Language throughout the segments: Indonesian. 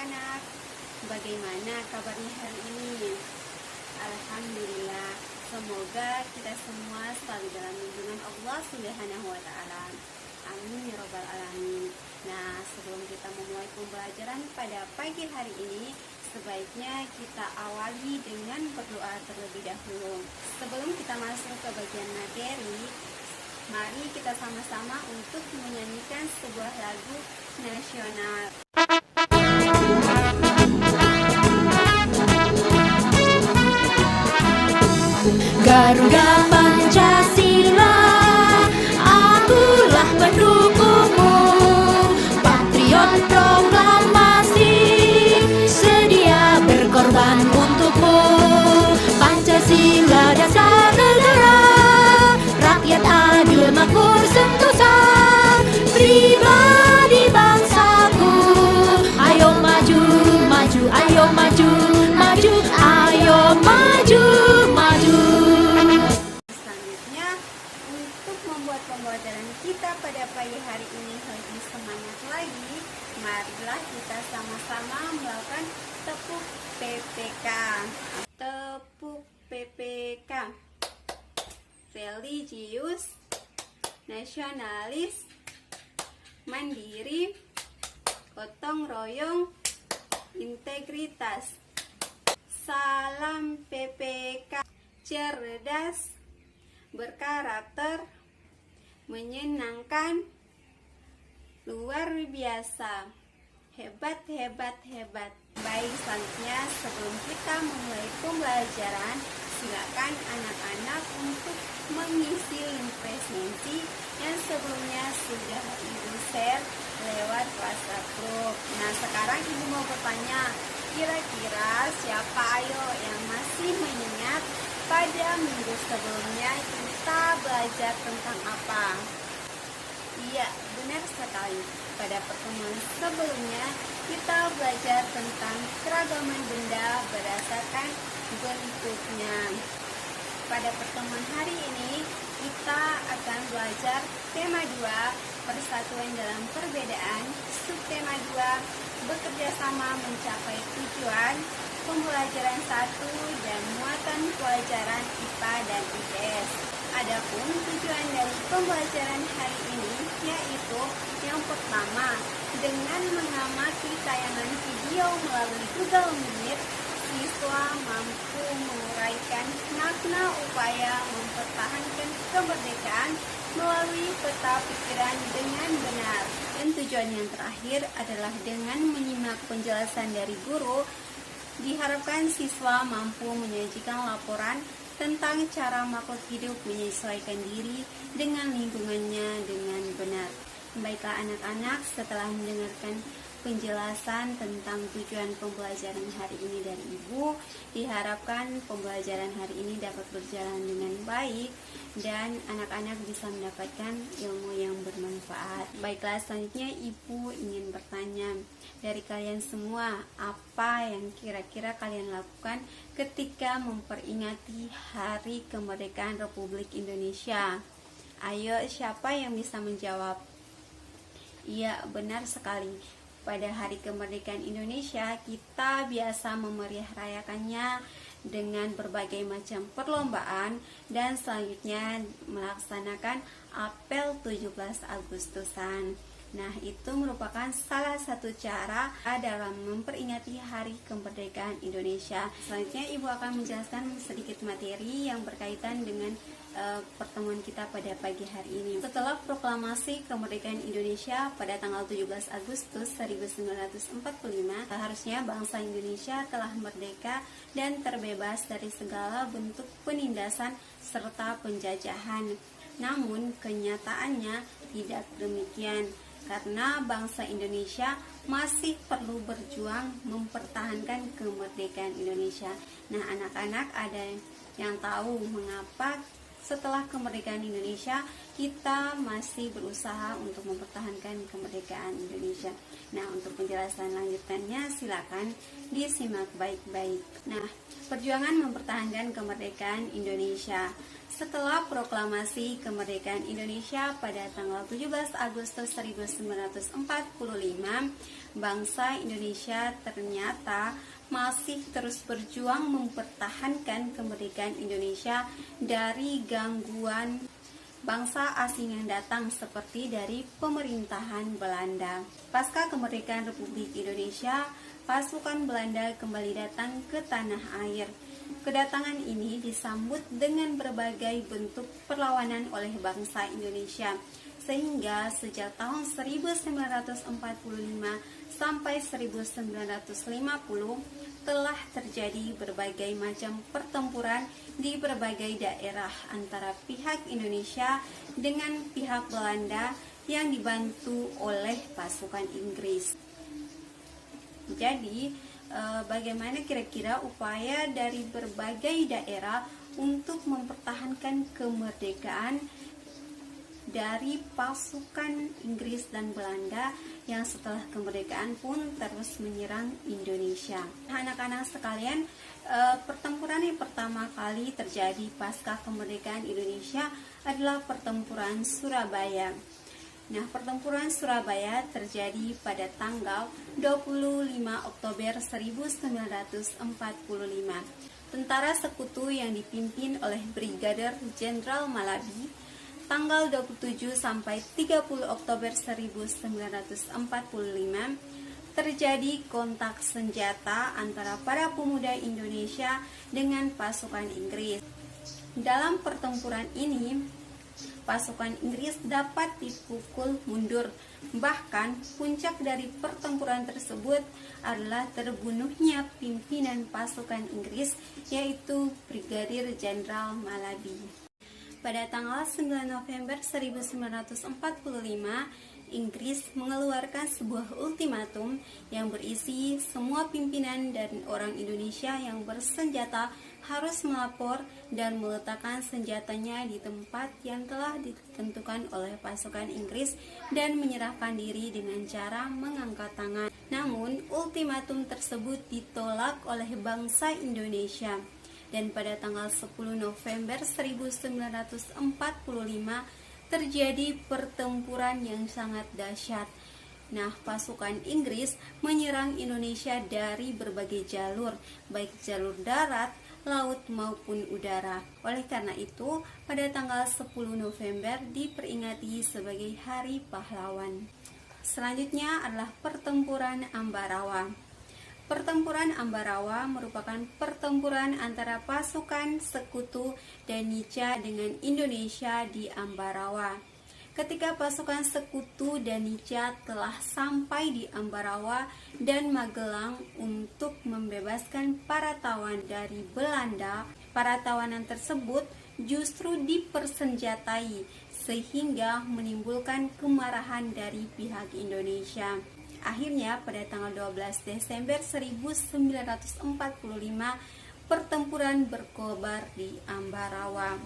anak-anak, bagaimana kabarnya hari ini? Alhamdulillah, semoga kita semua selalu dalam lindungan Allah Subhanahu wa Ta'ala. Amin ya Rabbal Alamin. Nah, sebelum kita memulai pembelajaran pada pagi hari ini, sebaiknya kita awali dengan berdoa terlebih dahulu. Sebelum kita masuk ke bagian materi, mari kita sama-sama untuk menyanyikan sebuah lagu nasional. Garuda Pancasila, akulah pendukungmu. Patriot proklamasi, sedia berkorban untukmu. Pancasila dasar negara, rakyat adil makmur sentosa. Pribadi bangsaku, ayo maju, maju, ayo maju, maju, ayo maju, maju. Selanjutnya, untuk membuat pembelajaran kita pada pagi hari ini lebih semangat lagi, marilah kita sama-sama melakukan tepuk PPK. Tepuk PPK. Religius, nasionalis, mandiri, gotong royong, integritas. Salam PPK. Cerdas, berkarakter, menyenangkan, luar biasa, hebat, hebat, hebat. Baik, selanjutnya sebelum kita memulai pembelajaran, silakan anak-anak untuk mengisi link presensi yang sebelumnya sudah Ibu share lewat WhatsApp group. Nah, sekarang Ibu mau bertanya, kira-kira siapa ayo yang masih mengingat pada minggu sebelumnya kita belajar tentang apa? Iya, benar sekali. Pada pertemuan sebelumnya kita belajar tentang keragaman benda berdasarkan bentuknya. Pada pertemuan hari ini kita akan belajar tema 2, persatuan dalam perbedaan, subtema 2, bekerja sama mencapai tujuan, pembelajaran 1, dan muatan pelajaran IPA dan IPS. Adapun tujuan dari pembelajaran hari ini yaitu yang pertama, dengan mengamati tayangan video melalui Google Meet, siswa mampu menguraikan makna upaya mempertahankan kemerdekaan melalui peta pikiran dengan benar. Dan tujuan yang terakhir adalah dengan menyimak penjelasan dari guru, diharapkan siswa mampu menyajikan laporan tentang cara makhluk hidup menyesuaikan diri dengan lingkungannya dengan benar. Baiklah anak-anak, setelah mendengarkan penjelasan tentang tujuan pembelajaran hari ini dari Ibu, diharapkan pembelajaran hari ini dapat berjalan dengan baik dan anak-anak bisa mendapatkan ilmu yang bermanfaat. Baiklah, selanjutnya Ibu ingin bertanya dari kalian semua, apa yang kira-kira kalian lakukan ketika memperingati Hari Kemerdekaan Republik Indonesia? Ayo, siapa yang bisa menjawab? Iya, benar sekali. Pada Hari Kemerdekaan Indonesia, kita biasa memeriah rayakannya dengan berbagai macam perlombaan dan selanjutnya melaksanakan apel 17 Agustusan. Nah, itu merupakan salah satu cara dalam memperingati Hari Kemerdekaan Indonesia. Selanjutnya Ibu akan menjelaskan sedikit materi yang berkaitan dengan pertemuan kita pada pagi hari ini. Setelah proklamasi kemerdekaan Indonesia pada tanggal 17 Agustus 1945, harusnya bangsa Indonesia telah merdeka dan terbebas dari segala bentuk penindasan serta penjajahan. Namun kenyataannya tidak demikian, karena bangsa Indonesia masih perlu berjuang mempertahankan kemerdekaan Indonesia. Nah, anak-anak ada yang tahu mengapa setelah kemerdekaan Indonesia, kita masih berusaha untuk mempertahankan kemerdekaan Indonesia. Nah, untuk penjelasan lanjutannya silakan disimak baik-baik. Nah, perjuangan mempertahankan kemerdekaan Indonesia. Setelah proklamasi kemerdekaan Indonesia pada tanggal 17 Agustus 1945, bangsa Indonesia ternyata masih terus berjuang mempertahankan kemerdekaan Indonesia dari gangguan bangsa asing yang datang seperti dari pemerintahan Belanda. Pasca kemerdekaan Republik Indonesia, pasukan Belanda kembali datang ke tanah air. Kedatangan ini disambut dengan berbagai bentuk perlawanan oleh bangsa Indonesia, sehingga sejak tahun 1945 sampai 1950 telah terjadi berbagai macam pertempuran di berbagai daerah antara pihak Indonesia dengan pihak Belanda yang dibantu oleh pasukan Inggris. Jadi, bagaimana kira-kira upaya dari berbagai daerah untuk mempertahankan kemerdekaan dari pasukan Inggris dan Belanda yang setelah kemerdekaan pun terus menyerang Indonesia. Anak-anak sekalian, pertempuran yang pertama kali terjadi pasca kemerdekaan Indonesia adalah pertempuran Surabaya. Nah, pertempuran Surabaya terjadi pada tanggal 25 Oktober 1945. Tentara sekutu yang dipimpin oleh Brigadir Jenderal Malabi tanggal 27 sampai 30 Oktober 1945 terjadi kontak senjata antara para pemuda Indonesia dengan pasukan Inggris. Dalam pertempuran ini, pasukan Inggris dapat dipukul mundur. Bahkan puncak dari pertempuran tersebut adalah terbunuhnya pimpinan pasukan Inggris, yaitu Brigadir Jenderal Malabi. Pada tanggal 9 November 1945, Inggris mengeluarkan sebuah ultimatum yang berisi semua pimpinan dan orang Indonesia yang bersenjata harus melapor dan meletakkan senjatanya di tempat yang telah ditentukan oleh pasukan Inggris dan menyerahkan diri dengan cara mengangkat tangan. Namun, ultimatum tersebut ditolak oleh bangsa Indonesia. Dan pada tanggal 10 November 1945 terjadi pertempuran yang sangat dahsyat. Nah, pasukan Inggris menyerang Indonesia dari berbagai jalur, baik jalur darat, laut maupun udara. Oleh karena itu, pada tanggal 10 November diperingati sebagai Hari Pahlawan. Selanjutnya adalah pertempuran Ambarawa. Pertempuran Ambarawa merupakan pertempuran antara pasukan sekutu Danica dengan Indonesia di Ambarawa. Ketika pasukan sekutu Danica telah sampai di Ambarawa dan Magelang untuk membebaskan para tawan dari Belanda, para tawanan tersebut justru dipersenjatai sehingga menimbulkan kemarahan dari pihak Indonesia. Akhirnya pada tanggal 12 Desember 1945 pertempuran berkobar di Ambarawa.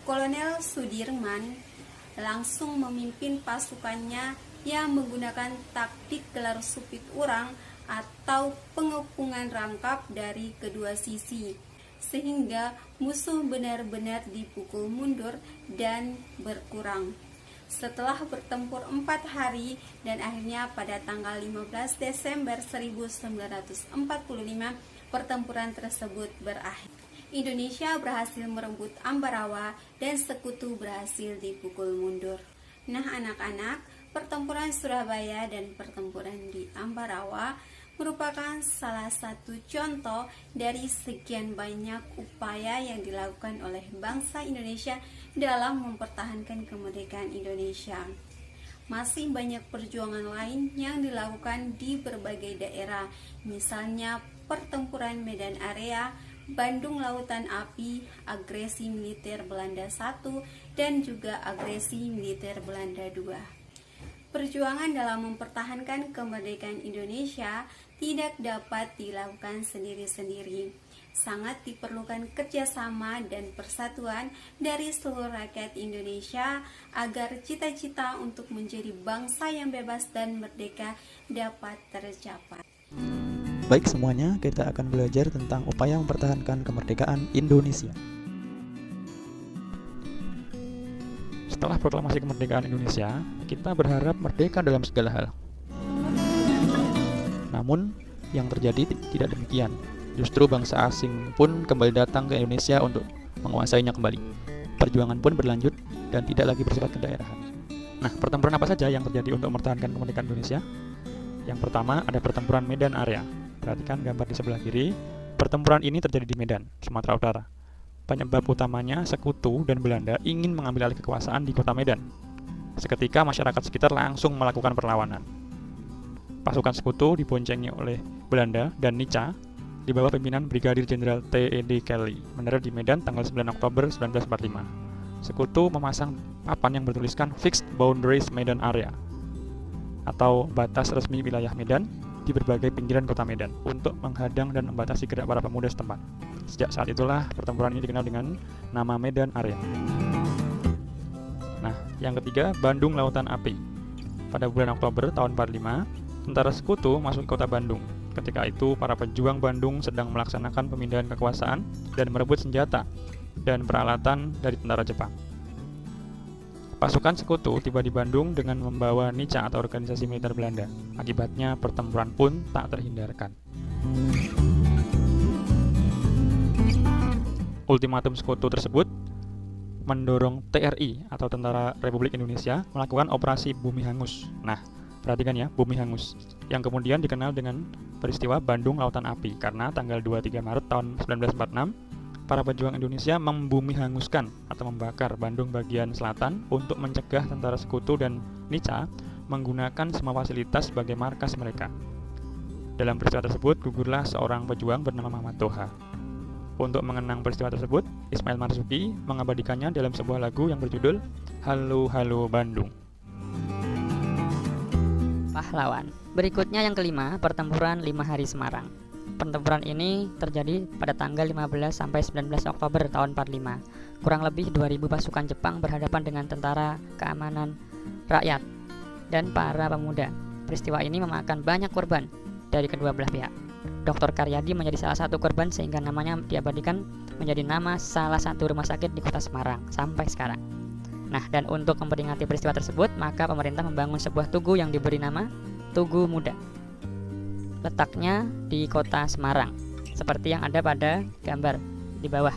Kolonel Sudirman langsung memimpin pasukannya yang menggunakan taktik gelar supit urang atau pengepungan rangkap dari kedua sisi, sehingga musuh benar-benar dipukul mundur dan berkurang. Setelah bertempur 4 hari dan akhirnya pada tanggal 15 Desember 1945 pertempuran tersebut berakhir. Indonesia berhasil merebut Ambarawa dan sekutu berhasil dipukul mundur. Nah, anak-anak, pertempuran Surabaya dan pertempuran di Ambarawa merupakan salah satu contoh dari sekian banyak upaya yang dilakukan oleh bangsa Indonesia dalam mempertahankan kemerdekaan Indonesia. Masih banyak perjuangan lain yang dilakukan di berbagai daerah, misalnya pertempuran Medan Area, Bandung Lautan Api, agresi militer Belanda I, dan juga agresi militer Belanda II. Perjuangan dalam mempertahankan kemerdekaan Indonesia tidak dapat dilakukan sendiri-sendiri. sangat diperlukan kerjasama dan persatuan dari seluruh rakyat Indonesia agar cita-cita untuk menjadi bangsa yang bebas dan merdeka dapat tercapai. Baik semuanya, kita akan belajar tentang upaya mempertahankan kemerdekaan Indonesia. Setelah proklamasi kemerdekaan Indonesia, kita berharap merdeka dalam segala hal. Namun, yang terjadi tidak demikian. Justru bangsa asing pun kembali datang ke Indonesia untuk menguasainya kembali. Perjuangan pun berlanjut dan tidak lagi bersifat kedaerahan. Nah, pertempuran apa saja yang terjadi untuk mempertahankan kemerdekaan Indonesia? Yang pertama, ada pertempuran Medan Area. Perhatikan gambar di sebelah kiri. Pertempuran ini terjadi di Medan, Sumatera Utara. Penyebab utamanya Sekutu dan Belanda ingin mengambil alih kekuasaan di kota Medan. Seketika masyarakat sekitar langsung melakukan perlawanan. Pasukan Sekutu diboncengi oleh Belanda dan Nica di bawah pimpinan Brigadir Jenderal T.E.D. Kelly mendarat di Medan tanggal 9 Oktober 1945. Sekutu memasang papan yang bertuliskan Fixed Boundaries Medan Area atau batas resmi wilayah Medan di berbagai pinggiran kota Medan untuk menghadang dan membatasi gerak para pemuda setempat. Sejak saat itulah pertempuran ini dikenal dengan nama Medan Area. Nah, yang ketiga, Bandung Lautan Api. Pada bulan Oktober tahun 45, tentara Sekutu masuk ke kota Bandung. Ketika itu, para pejuang Bandung sedang melaksanakan pemindahan kekuasaan dan merebut senjata dan peralatan dari tentara Jepang. Pasukan Sekutu tiba di Bandung dengan membawa Nica atau organisasi militer Belanda. Akibatnya pertempuran pun tak terhindarkan. Ultimatum Sekutu tersebut mendorong TRI atau Tentara Republik Indonesia melakukan operasi Bumi Hangus. Nah, perhatikan ya, Bumi Hangus, yang kemudian dikenal dengan peristiwa Bandung Lautan Api karena tanggal 23 Maret tahun 1946 para pejuang Indonesia membumi hanguskan atau membakar Bandung bagian selatan untuk mencegah tentara Sekutu dan Nica menggunakan semua fasilitas sebagai markas mereka. Dalam peristiwa tersebut gugurlah seorang pejuang bernama Muhammad Toha. Untuk mengenang peristiwa tersebut, Ismail Marzuki mengabadikannya dalam sebuah lagu yang berjudul Halo Halo Bandung. Pahlawan. Berikutnya yang kelima, pertempuran 5 hari Semarang. Pertempuran ini terjadi pada tanggal 15 sampai 19 Oktober tahun 45. Kurang lebih 2000 pasukan Jepang berhadapan dengan tentara keamanan rakyat dan para pemuda. Peristiwa ini memakan banyak korban dari kedua belah pihak. Dr. Karyadi menjadi salah satu korban sehingga namanya diabadikan menjadi nama salah satu rumah sakit di kota Semarang sampai sekarang. Nah, dan untuk memperingati peristiwa tersebut, maka pemerintah membangun sebuah tugu yang diberi nama Tugu Muda. Letaknya di kota Semarang, seperti yang ada pada gambar di bawah,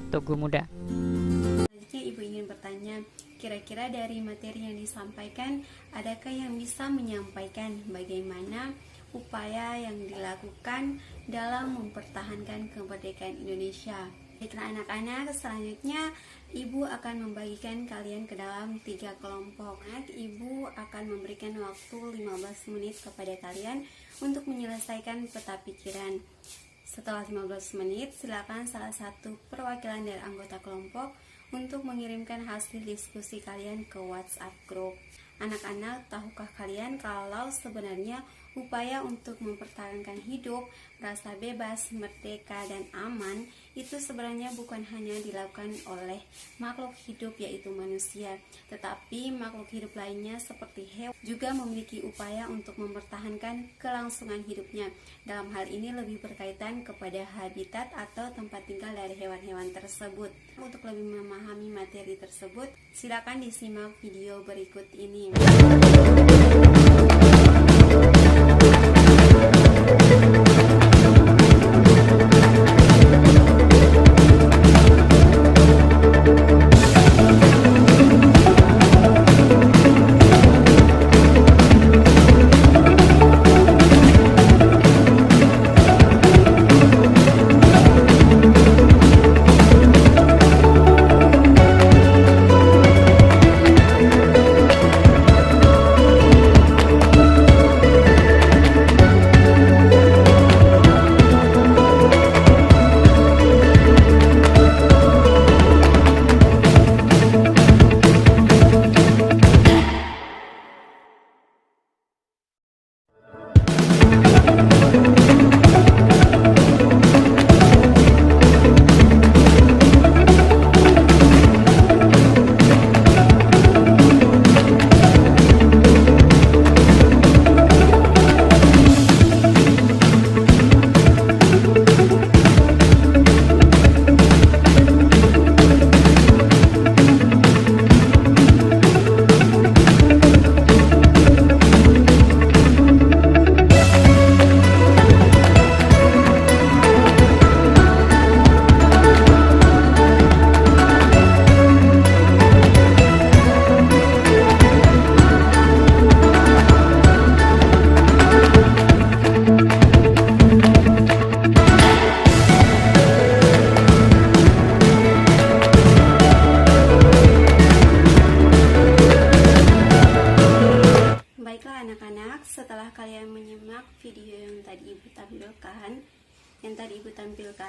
Tugu Muda. Selanjutnya Ibu ingin bertanya, kira-kira dari materi yang disampaikan, adakah yang bisa menyampaikan bagaimana upaya yang dilakukan dalam mempertahankan kemerdekaan Indonesia? Baiklah anak-anak, selanjutnya Ibu akan membagikan kalian ke dalam 3 kelompok. Ibu akan memberikan waktu 15 menit kepada kalian untuk menyelesaikan peta pikiran. Setelah 15 menit, silakan salah satu perwakilan dari anggota kelompok untuk mengirimkan hasil diskusi kalian ke WhatsApp group. Anak-anak, tahukah kalian kalau sebenarnya upaya untuk mempertahankan hidup, rasa bebas, merdeka, dan aman itu sebenarnya bukan hanya dilakukan oleh makhluk hidup yaitu manusia, tetapi makhluk hidup lainnya seperti hewan juga memiliki upaya untuk mempertahankan kelangsungan hidupnya. Dalam hal ini lebih berkaitan kepada habitat atau tempat tinggal dari hewan-hewan tersebut. Untuk lebih memahami materi tersebut, silakan disimak video berikut ini.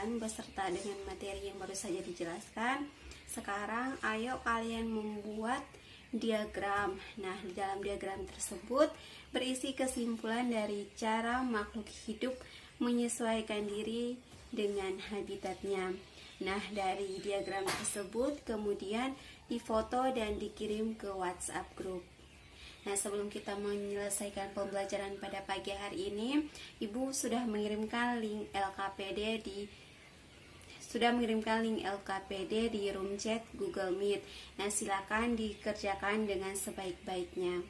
kesimpulan beserta dengan materi yang baru saja dijelaskan. Sekarang ayo kalian membuat diagram. Nah, di dalam diagram tersebut berisi kesimpulan dari cara makhluk hidup menyesuaikan diri dengan habitatnya. Nah, dari diagram tersebut kemudian difoto dan dikirim ke WhatsApp group. Nah, sebelum kita menyelesaikan pembelajaran pada pagi hari ini, Ibu sudah mengirimkan link LKPD di room chat Google Meet. Nah, silakan dikerjakan dengan sebaik-baiknya.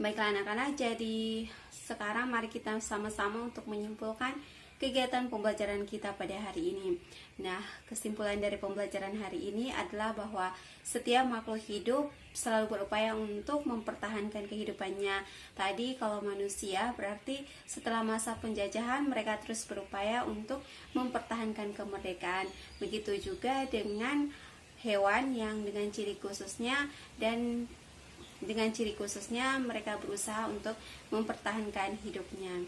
Baiklah anak-anak, jadi sekarang mari kita sama-sama untuk menyimpulkan kegiatan pembelajaran kita pada hari ini. Nah, kesimpulan dari pembelajaran hari ini adalah bahwa setiap makhluk hidup selalu berupaya untuk mempertahankan kehidupannya. Tadi kalau manusia berarti setelah masa penjajahan mereka terus berupaya untuk mempertahankan kemerdekaan. Begitu juga dengan hewan yang dengan ciri khususnya mereka berusaha untuk mempertahankan hidupnya.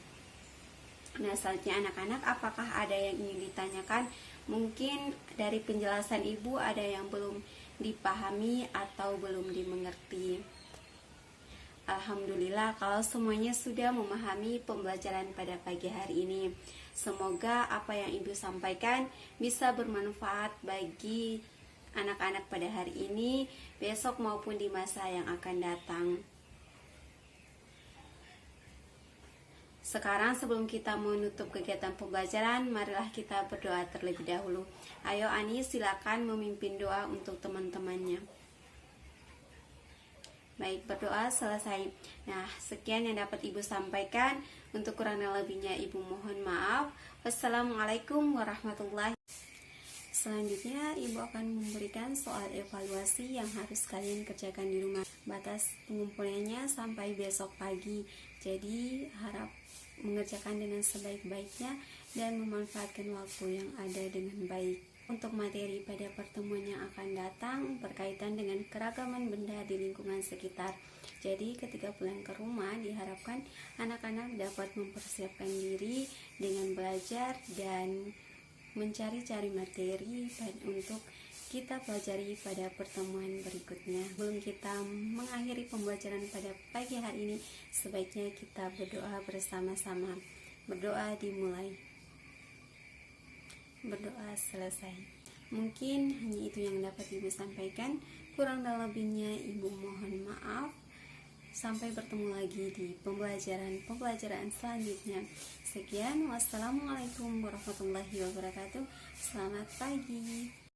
Nah, selanjutnya anak-anak, apakah ada yang ingin ditanyakan? Mungkin dari penjelasan Ibu ada yang belum dipahami atau belum dimengerti. Alhamdulillah kalau semuanya sudah memahami pembelajaran pada pagi hari ini. Semoga apa yang Ibu sampaikan bisa bermanfaat bagi anak-anak pada hari ini, besok maupun di masa yang akan datang. Sekarang sebelum kita menutup kegiatan pembelajaran, marilah kita berdoa terlebih dahulu. Ayo Ani, silakan memimpin doa untuk teman-temannya. Baik, berdoa selesai. Nah, sekian yang dapat Ibu sampaikan. Untuk kurang dan lebihnya Ibu mohon maaf. Wassalamualaikum warahmatullahi wabarakatuh. Selanjutnya Ibu akan memberikan soal evaluasi yang harus kalian kerjakan di rumah. Batas pengumpulannya sampai besok pagi. Jadi harap mengerjakan dengan sebaik-baiknya dan memanfaatkan waktu yang ada dengan baik. Untuk materi pada pertemuan yang akan datang berkaitan dengan keragaman benda di lingkungan sekitar. Jadi ketika pulang ke rumah diharapkan anak-anak dapat mempersiapkan diri dengan belajar dan mencari-cari materi untuk kita pelajari pada pertemuan berikutnya. Sebelum kita mengakhiri pembelajaran pada pagi hari ini, sebaiknya kita berdoa bersama-sama. Berdoa dimulai, berdoa selesai. Mungkin hanya itu yang dapat Ibu sampaikan. Kurang dan lebihnya Ibu mohon maaf. Sampai bertemu lagi di pembelajaran selanjutnya. Sekian, wassalamualaikum warahmatullahi wabarakatuh. Selamat pagi.